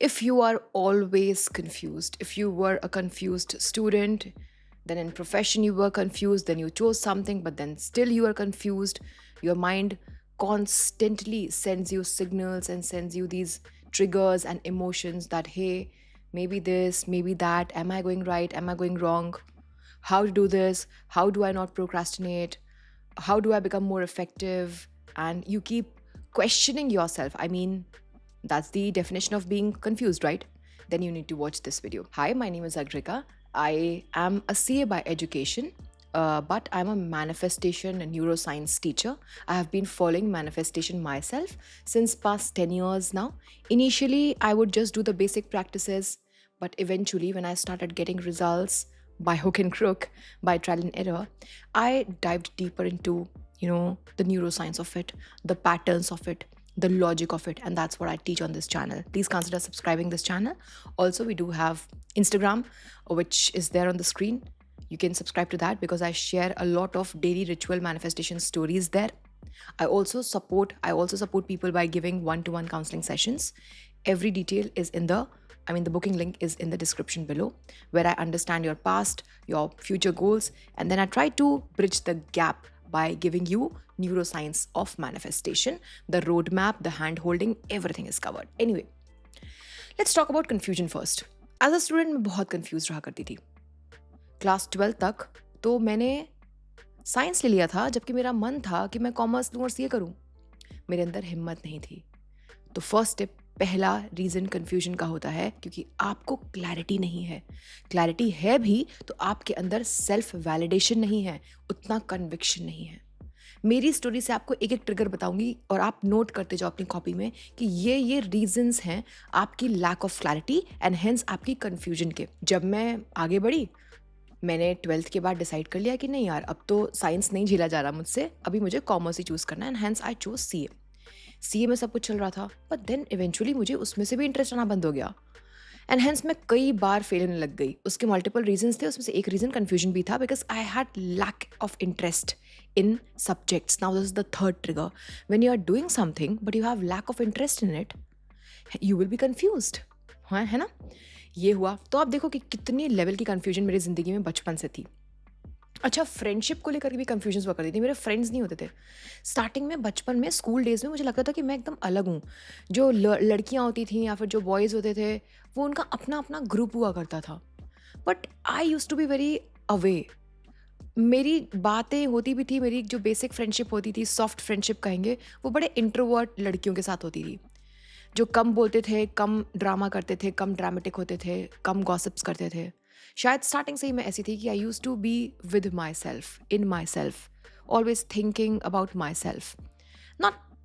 If you are always confused, if you were a confused student, then in profession you were confused, then you chose something, but then still you are confused, your mind constantly sends you signals and sends you these triggers and emotions that, hey, maybe this, maybe that, am I going right, am I going wrong, how to do this, how do I not procrastinate, how do I become more effective? And you keep questioning yourself. I mean, that's the definition of being confused, right? Then you need to watch this video. Hi, my name is Agrika. I am a CA by education, but I'm a manifestation and neuroscience teacher. I have been following manifestation myself since past 10 years now. Initially, I would just do the basic practices, but eventually when I started getting results by hook and crook, by trial and error, I dived deeper into, the neuroscience of it, the patterns of it, the logic of it, and that's what I teach on this channel. Please consider subscribing this channel. Also, we do have Instagram, which is there on the screen. You can subscribe to that because I share a lot of daily ritual manifestation stories there. I also support people by giving one-to-one counseling sessions. Every detail is the booking link is in the description below, where I understand your past, your future goals, and then I try to bridge the gap by giving you neuroscience of manifestation, the roadmap, the hand holding, everything is covered. Anyway, let's talk about confusion first. As a student, मैं बहुत confused रहा करती थी. Class 12 तक तो मैंने science ले लिया था, जबकि मेरा मन था कि मैं कॉमर्स लूँ और सीए करूँ. मेरे अंदर हिम्मत नहीं थी. तो फर्स्ट स्टेप, पहला रीज़न कन्फ्यूजन का होता है क्योंकि आपको क्लैरिटी नहीं है. क्लैरिटी है भी तो आपके अंदर सेल्फ वैलिडेशन नहीं है, उतना कन्विक्शन नहीं है. मेरी स्टोरी से आपको एक एक ट्रिगर बताऊंगी और आप नोट करते जाओ अपनी कॉपी में कि ये रीजंस हैं आपकी lack of clarity and hence आपकी कन्फ्यूजन के. जब मैं आगे बढ़ी, मैंने 12th के बाद डिसाइड कर लिया कि नहीं यार, अब तो साइंस नहीं झेला जा रहा मुझसे, अभी मुझे कॉमर्स ही चूज़ करना है, and hence I choose CA में सब कुछ चल रहा था, बट देन इवेंचुअली मुझे उसमें से भी इंटरेस्ट आना बंद हो गया एंड हेंस मैं कई बार फेल होने लग गई. उसके मल्टीपल रीजंस थे, उसमें से एक रीज़न कन्फ्यूजन भी था because I had lack of interest in subjects. Now, this is the third trigger. When you are doing something but you have lack of interest in it, you will be confused. हाँ, है ना? ये हुआ. तो आप देखो कि कितनी लेवल की कन्फ्यूजन मेरी ज़िंदगी में बचपन से थी. अच्छा, फ्रेंडशिप को लेकर भी कन्फ्यूजन्स हुआ करती थी. मेरे फ्रेंड्स नहीं होते थे. स्टार्टिंग में बचपन में स्कूल डेज में मुझे लगता था कि मैं एकदम अलग हूँ. जो लड़कियाँ होती थी या फिर जो बॉयज़ होते थे, वो उनका अपना अपना ग्रुप हुआ करता था. But I use to be very away. मेरी बातें होती भी थी, मेरी जो बेसिक फ्रेंडशिप होती थी, सॉफ्ट फ्रेंडशिप कहेंगे, वो बड़े इंट्रोवर्ट लड़कियों के साथ होती थी, जो कम बोलते थे, कम ड्रामा करते थे, कम ड्रामेटिक होते थे, कम गॉसिप्स करते थे. शायद स्टार्टिंग से ही मैं ऐसी थी कि I use to be with myself, in myself, always thinking about myself.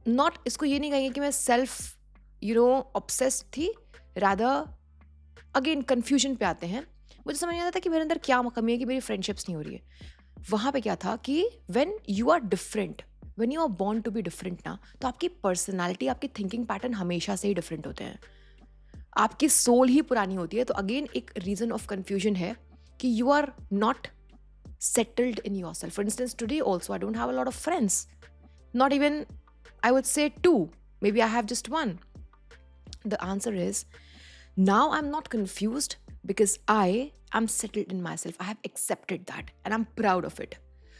Not इसको ये नहीं कहेंगे कि मैं सेल्फ ऑब्सेस्ड थी, रादर अगेन कन्फ्यूजन पे आते हैं. मुझे समझ नहीं आता था कि मेरे अंदर क्या कमी है कि मेरी फ्रेंडशिप्स नहीं हो रही है. वहाँ पे क्या था कि when you are different, when you are born to be different ना, तो आपकी पर्सनालिटी, आपकी थिंकिंग पैटर्न हमेशा से ही डिफरेंट होते हैं. आपकी सोल ही पुरानी होती है. तो अगेन एक रीजन ऑफ कन्फ्यूजन है कि you are not settled in yourself. For instance, today also I don't have a lot of friends, not even I would say 2, maybe I have just 1. The answer is, now I'm not confused because I am settled in myself. I have accepted that and I'm proud of it.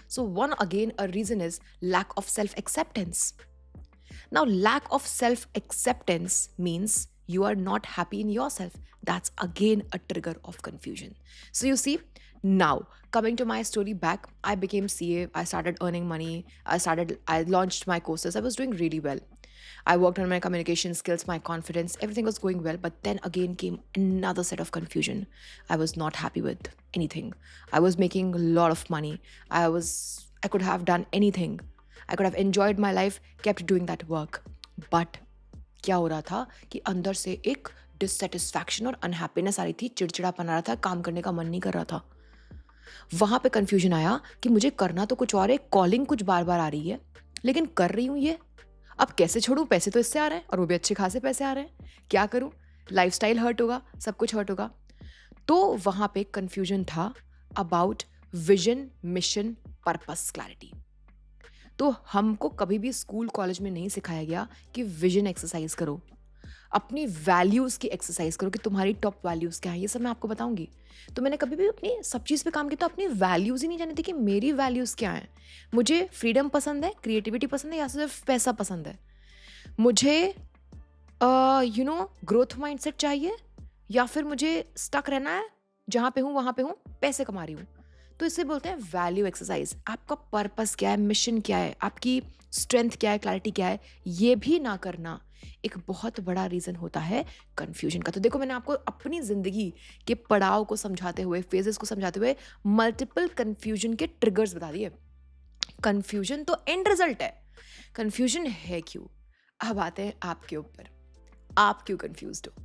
So a reason is lack of self-acceptance. Now, lack of self-acceptance means you are not happy in yourself. That's again a trigger of confusion. So you see, now coming to my story back, I became CA, I started earning money, I launched my courses, I was doing really well. I worked on my communication skills, my confidence, everything was going well. But then again came another set of confusion. I was not happy with anything. I was making a lot of money. I could have done anything. I could have enjoyed my life, kept doing that work. But क्या हो रहा था कि अंदर से एक dissatisfaction और unhappiness आ रही थी, चिड़चिड़ापन आ रहा था, काम करने का मन नहीं कर रहा था. वहाँ पे कन्फ्यूजन आया कि मुझे करना तो कुछ और है, कॉलिंग कुछ बार बार आ रही है, लेकिन कर रही हूँ ये, अब कैसे छोड़ूं? पैसे तो इससे आ रहे हैं और वो भी अच्छे खासे पैसे आ रहे हैं, क्या करूं? लाइफस्टाइल हर्ट होगा, सब कुछ हर्ट होगा. तो वहाँ पे कन्फ्यूजन था about vision, mission, purpose, clarity. तो हमको कभी भी स्कूल कॉलेज में नहीं सिखाया गया कि विजन एक्सरसाइज करो. अपनी वैल्यूज़ की एक्सरसाइज करो कि तुम्हारी टॉप वैल्यूज़ क्या है, ये सब मैं आपको बताऊंगी। तो मैंने कभी भी अपनी सब चीज़ पे काम किया तो अपनी वैल्यूज़ ही नहीं जानी थी कि मेरी वैल्यूज़ क्या हैं। मुझे फ्रीडम पसंद है, क्रिएटिविटी पसंद है, या सिर्फ पैसा पसंद है। मुझे ग्रोथ माइंडसेट चाहिए, या फिर मुझे स्टक रहना है जहाँ पे हूँ वहाँ पे हूँ, पैसे कमा रही हूँ। तो इसे बोलते हैं वैल्यू एक्सरसाइज। आपका पर्पस क्या है, मिशन क्या है, आपकी स्ट्रेंथ क्या है, क्लैरिटी क्या है, ये भी ना करना एक बहुत बड़ा रीज़न होता है कन्फ्यूजन का। तो देखो, मैंने आपको अपनी ज़िंदगी के पड़ाव को समझाते हुए, फेजेस को समझाते हुए मल्टीपल कन्फ्यूजन के ट्रिगर्स बता दिए। कन्फ्यूजन तो एंड रिजल्ट है, कन्फ्यूजन है क्यों। अब आते हैं आपके ऊपर, आप क्यों कन्फ्यूज्ड हो।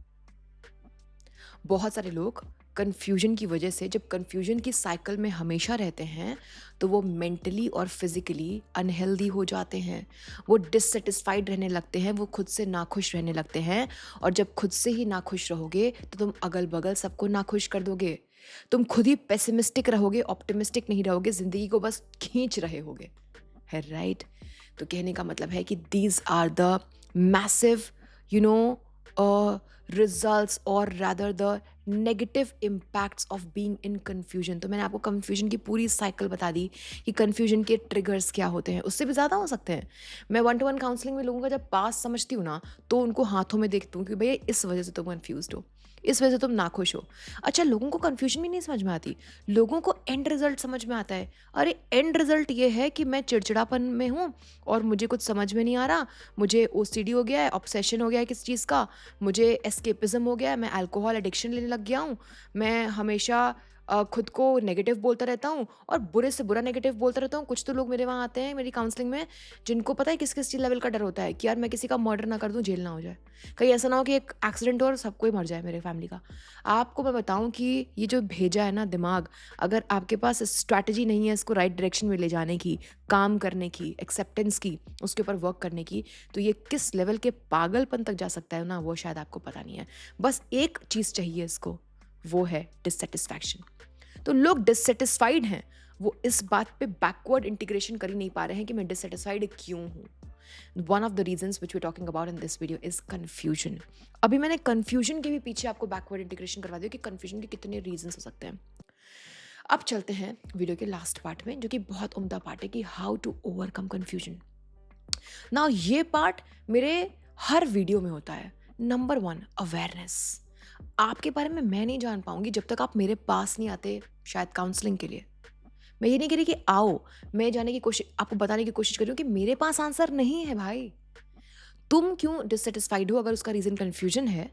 बहुत सारे लोग कन्फ्यूजन की वजह से, जब कन्फ्यूजन की साइकिल में हमेशा रहते हैं, तो वो मेंटली और फिजिकली अनहेल्दी हो जाते हैं। वो डिससेटिस्फाइड रहने लगते हैं, वो खुद से नाखुश रहने लगते हैं। और जब खुद से ही नाखुश रहोगे तो तुम अगल बगल सबको नाखुश कर दोगे। तुम खुद ही पेसिमिस्टिक रहोगे, ऑप्टिमिस्टिक नहीं रहोगे, जिंदगी को बस खींच रहे होगे, है राइट। तो कहने का मतलब है कि these are the massive you know results और rather the negative impacts of being in confusion. तो मैंने आपको कन्फ्यूजन की पूरी साइकिल बता दी कि कन्फ्यूजन के ट्रिगर्स क्या होते हैं, उससे भी ज़्यादा हो सकते हैं। मैं 1-to-1 काउंसलिंग में लोगों का जब पास समझती हूँ ना, तो उनको हाथों में देखती हूँ कि भैया इस वजह से तुम कन्फ्यूज हो, इस वजह से तुम नाखुश हो। अच्छा, लोगों को कन्फ्यूजन भी नहीं समझ में आती, लोगों को एंड रिजल्ट समझ में आता है। अरे एंड रिजल्ट ये है कि मैं चिड़चिड़ापन में हूँ और मुझे कुछ समझ में नहीं आ रहा, मुझे ओसीडी हो गया है, ऑब्सेशन हो गया है किस चीज़ का, मुझे एस्केपिज्म हो गया है, मैं अल्कोहल एडिक्शन लेने लग गया हूँ, मैं हमेशा खुद को नेगेटिव बोलता रहता हूँ और बुरे से बुरा नेगेटिव बोलता रहता हूँ। कुछ तो लोग मेरे वहाँ आते हैं मेरी काउंसलिंग में, जिनको पता है किस किस चीज़ लेवल का डर होता है कि यार मैं किसी का मर्डर ना कर दूँ, जेल ना हो जाए, कहीं ऐसा ना हो कि एक एक्सीडेंट हो और सबको ही मर जाए मेरे फैमिली का। आपको मैं बताऊं कि ये जो भेजा है ना दिमाग, अगर आपके पास स्ट्रैटेजी नहीं है इसको राइट डायरेक्शन में ले जाने की, काम करने की, एक्सेप्टेंस की, उसके ऊपर वर्क करने की, तो ये किस लेवल के पागलपन तक जा सकता है ना, वो शायद आपको पता नहीं है। बस एक चीज़ चाहिए इसको, वो है डिससेटिस्फैक्शन। तो लोग डिससेटिस्फाइड हैं, वो इस बात पे बैकवर्ड इंटीग्रेशन कर ही नहीं पा रहे हैं कि मैं डिससेटिस्फाइड क्यों हूँ। One of the reasons which we talking about in this video is confusion. अभी मैंने कन्फ्यूजन के भी पीछे आपको बैकवर्ड इंटीग्रेशन करवा दिया कि कन्फ्यूजन के कितने रीजंस हो सकते हैं। अब चलते हैं वीडियो के लास्ट पार्ट में, जो कि बहुत उम्दा पार्ट है कि हाउ टू ओवरकम कन्फ्यूजन। ना ये पार्ट मेरे हर वीडियो में होता है। Number 1, awareness. आपके बारे में मैं नहीं जान पाऊंगी जब तक आप मेरे पास नहीं आते, शायद काउंसलिंग के लिए। मैं ये नहीं कह रही कि आओ, मैं जाने की कोशिश, आपको बताने की कोशिश कर रही हूँ कि मेरे पास आंसर नहीं है भाई। तुम क्यों डिससेटिस्फाइड हो, अगर उसका रीजन कंफ्यूजन है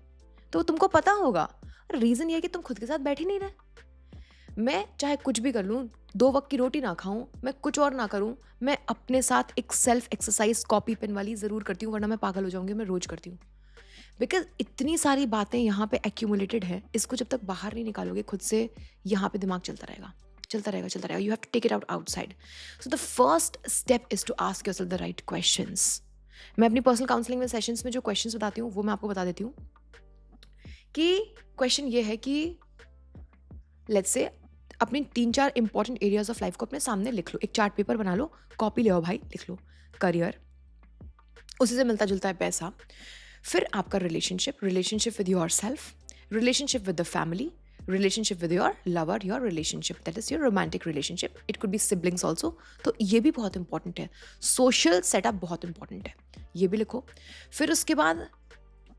तो तुमको पता होगा। रीजन ये है कि तुम खुद के साथ बैठ ही नहीं रहे। मैं चाहे कुछ भी कर लूँ, 2 वक्त की रोटी ना खाऊं, मैं कुछ और ना करूं, मैं अपने साथ एक सेल्फ एक्सरसाइज कॉपी पेन वाली ज़रूर करती हूँ, वरना मैं पागल हो जाऊंगी। मैं रोज करती हूँ, बिकॉज इतनी सारी बातें यहाँ पे एक्यूमुलेटेड है, इसको जब तक बाहर नहीं निकालोगे खुद से, यहाँ पे दिमाग चलता रहेगा, चलता रहेगा, चलता रहेगा। You have to take it out outside. So the first step is to ask yourself the right questions. मैं अपनी पर्सनल काउंसलिंग में सेशंस में जो क्वेश्चंस बताती हूँ वो मैं आपको बता देती हूँ कि क्वेश्चन ये है कि लेट्स से अपनी 3-4 इंपॉर्टेंट एरियाज ऑफ लाइफ को अपने सामने लिख लो, एक चार्ट पेपर बना लो, कॉपी ले आओ भाई, लिख लो करियर, उसी से मिलता जुलता है पैसा, फिर आपका relationship with your self, relationship with the family, relationship with your lover, your relationship that is your romantic relationship, it could be siblings also, तो ये भी बहुत इंपॉर्टेंट है। सोशल सेटअप बहुत इंपॉर्टेंट है, ये भी लिखो। फिर उसके बाद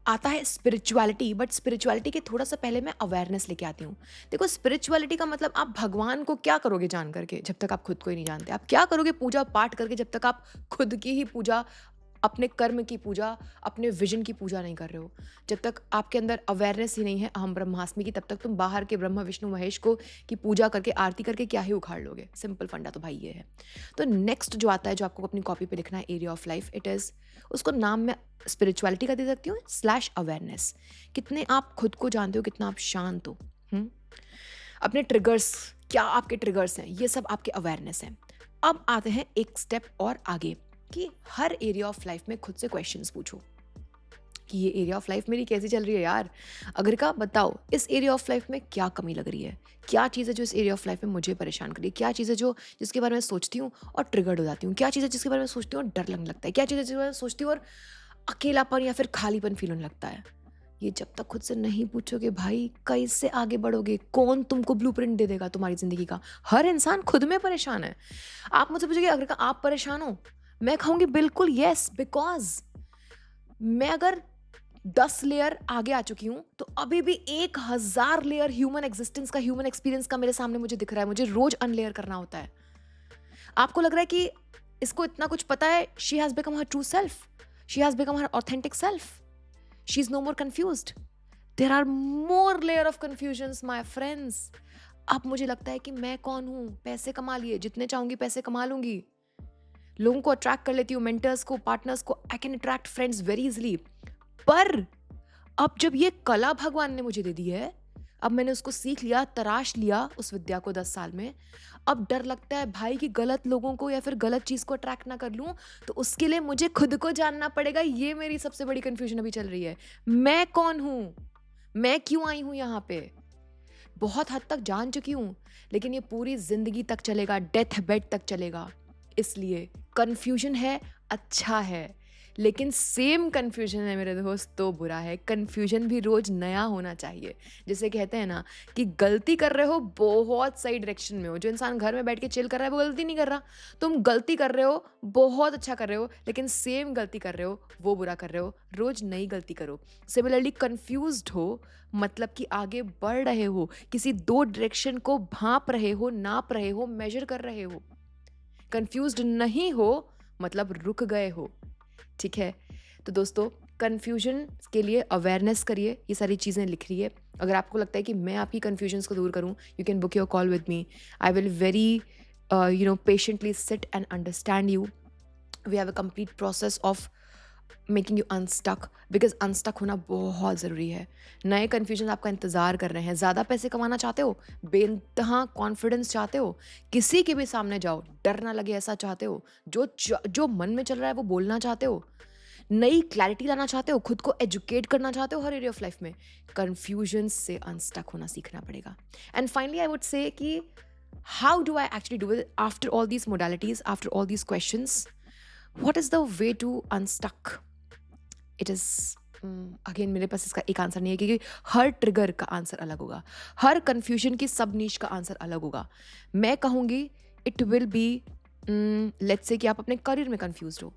आता है स्पिरिचुअलिटी, बट स्पिरिचुअलिटी के थोड़ा सा पहले मैं अवेयरनेस लेके आती हूँ। देखो, स्पिरिचुअलिटी का मतलब आप भगवान को क्या करोगे जान करके, जब तक आप खुद को ही नहीं जानते। आप क्या करोगे पूजा पाठ करके, जब तक आप खुद की ही पूजा, अपने कर्म की पूजा, अपने विजन की पूजा नहीं कर रहे हो। जब तक आपके अंदर अवेयरनेस ही नहीं है अहम ब्रह्मास्मि की, तब तक तुम बाहर के ब्रह्मा विष्णु महेश को की पूजा करके, आरती करके क्या ही उखाड़ लोगे। सिंपल फंडा तो भाई ये है। तो नेक्स्ट जो आता है, जो आपको अपनी कॉपी पे लिखना है, area of life, it is, उसको नाम मैं स्पिरिचुअलिटी का दे सकती हूँ स्लैश अवेयरनेस। कितने आप खुद को जानते हो, कितना आप शांत हो, अपने ट्रिगर्स, क्या आपके ट्रिगर्स हैं, ये सब आपके अवेयरनेस हैं। अब आते हैं एक स्टेप और आगे कि हर एरिया ऑफ लाइफ में खुद से क्वेश्चंस पूछो कि ये एरिया ऑफ लाइफ मेरी कैसी चल रही है यार। अगर का बताओ, इस एरिया ऑफ लाइफ में क्या कमी लग रही है, क्या चीज़ है जो इस एरिया ऑफ लाइफ में मुझे परेशान कर रही है, क्या चीज़ है जो जिसके बारे में सोचती हूँ और ट्रिगर्ड हो जाती हूँ, क्या चीज़ है जिसके बारे में सोचती हूँ और डर लगने लगता है, क्या चीज़ है जिसके बारे में सोचती हूँ और अकेलापन या फिर खालीपन फील होने लगता है। ये जब तक खुद से नहीं पूछोगे भाई कैसे आगे बढ़ोगे, कौन तुमको ब्लूप्रिंट दे देगा तुम्हारी ज़िंदगी का? हर इंसान खुद में परेशान है। आप मुझसे पूछोगे अगर आप परेशान हो? मैं कहूँगी बिल्कुल येस, बिकॉज़ मैं अगर 10 लेयर आगे आ चुकी हूँ, तो अभी भी 1000 लेयर ह्यूमन एक्जिस्टेंस का, ह्यूमन एक्सपीरियंस का मेरे सामने मुझे दिख रहा है। मुझे रोज़ अनलेयर करना होता है। आपको लग रहा है कि इसको इतना कुछ पता है, she has become her true self, she has become her authentic self, she is no more confused. There are more layer of confusions my friends. अब मुझे लगता है कि मैं कौन हूँ? पैसे कमा लिए, जितने चाहूँगी पैसे कमा लूँगी। लोगों को अट्रैक्ट कर लेती हूँ, मेंटर्स को, पार्टनर्स को, I can attract friends very easily. पर अब जब ये कला भगवान ने मुझे दे दी है, अब मैंने उसको सीख लिया, तराश लिया उस विद्या को 10 साल में, अब डर लगता है भाई कि गलत लोगों को या फिर गलत चीज़ को अट्रैक्ट ना कर लूँ, तो उसके लिए मुझे खुद को जानना पड़ेगा। ये मेरी सबसे बड़ी कन्फ्यूजन अभी चल रही है। मैं कौन हूँ? मैं क्यों आई हूँ यहाँ पे? बहुत हद तक जान चुकी हूँ, लेकिन ये पूरी ज़िंदगी तक चलेगा, डेथ बेड तक चलेगा। इसलिए कन्फ्यूजन है, अच्छा है, लेकिन सेम कन्फ्यूजन है मेरे दोस्त तो बुरा है। कन्फ्यूजन भी रोज़ नया होना चाहिए। जैसे कहते हैं ना कि गलती कर रहे हो बहुत सही डायरेक्शन में हो। जो इंसान घर में बैठ के चिल कर रहा है वो गलती नहीं कर रहा। तुम गलती कर रहे हो, बहुत अच्छा कर रहे हो, लेकिन सेम गलती कर रहे हो, वो बुरा कर रहे हो। रोज़ नई गलती करो। सिमिलरली कन्फ्यूज्ड हो मतलब कि आगे बढ़ रहे हो, किसी 2 डायरेक्शन को भांप रहे हो, नाप रहे हो, मेजर कर रहे हो। कंफ्यूज्ड नहीं हो मतलब रुक गए हो। ठीक है, तो दोस्तों कन्फ्यूजन के लिए अवेयरनेस करिए। ये सारी चीज़ें लिख रही है। अगर आपको लगता है कि मैं आपकी कन्फ्यूजन्स को दूर करूं, you can book your call with me. I will very patiently sit and understand you. We have a complete process of making you unstuck, because unstuck होना बहुत ज़रूरी है। नए कन्फ्यूजन आपका इंतज़ार कर रहे हैं। ज़्यादा पैसे कमाना चाहते हो, बेइंतहा कॉन्फिडेंस चाहते हो, किसी के भी सामने जाओ डर ना लगे ऐसा चाहते हो, जो मन में चल रहा है वो बोलना चाहते हो, नई क्लैरिटी लाना चाहते हो, खुद को एजुकेट करना चाहते हो हर एरिया ऑफ लाइफ में, कन्फ्यूजन से अनस्टक होना सीखना पड़ेगा। And finally I would say कि how do I actually do it after all these modalities, after all these questions? What is the way to unstuck? It is again मेरे पास इसका एक आंसर नहीं है, क्योंकि हर ट्रिगर का आंसर अलग होगा, हर कन्फ्यूजन की सब नीश का आंसर अलग होगा। मैं कहूँगी it will be, let's say कि आप अपने करियर में कन्फ्यूज हो,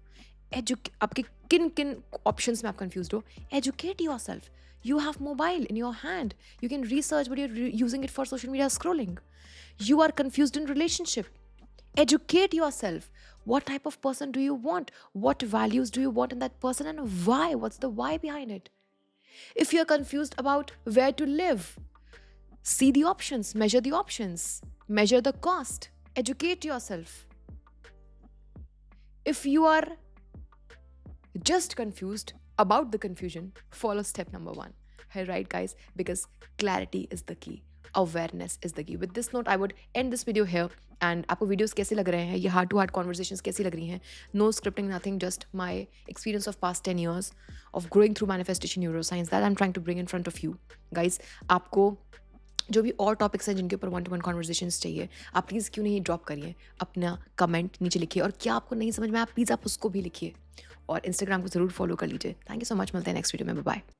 आपके किन किन ऑप्शंस में आप कन्फ्यूज हो, educate yourself. You have mobile in your hand, you can research but you're using it for social media scrolling. You are confused in relationship, educate yourself. What type of person do you want? What values do you want in that person, and why? What's the why behind it? If you're confused about where to live, see the options, measure the cost, educate yourself. If you are just confused about the confusion, follow step number 1. Hey, right, guys? Because clarity is the key. Awareness is the key. With this note, I would end this video here. And आपको videos कैसे लग रहे हैं, ये heart to heart conversations कैसी लग रही हैं? No scripting, nothing, just my experience of past 10 years of growing through manifestation neuroscience that I am trying to bring in front of you guys. आपको जो भी और टॉपिक्स हैं जिनके ऊपर 1-to-1 कॉन्वर्सेशंस चाहिए, आप प्लीज़ क्यों नहीं ड्रॉप करिए, अपना कमेंट नीचे लिखिए, और क्या आपको नहीं समझ में आया प्लीज़ आप उसको भी लिखिए, और इंस्टाग्राम को ज़रूर फॉलो कर लीजिए। थैंक यू सो मच, मिलते हैं नेक्स्ट वीडियो में, बाय।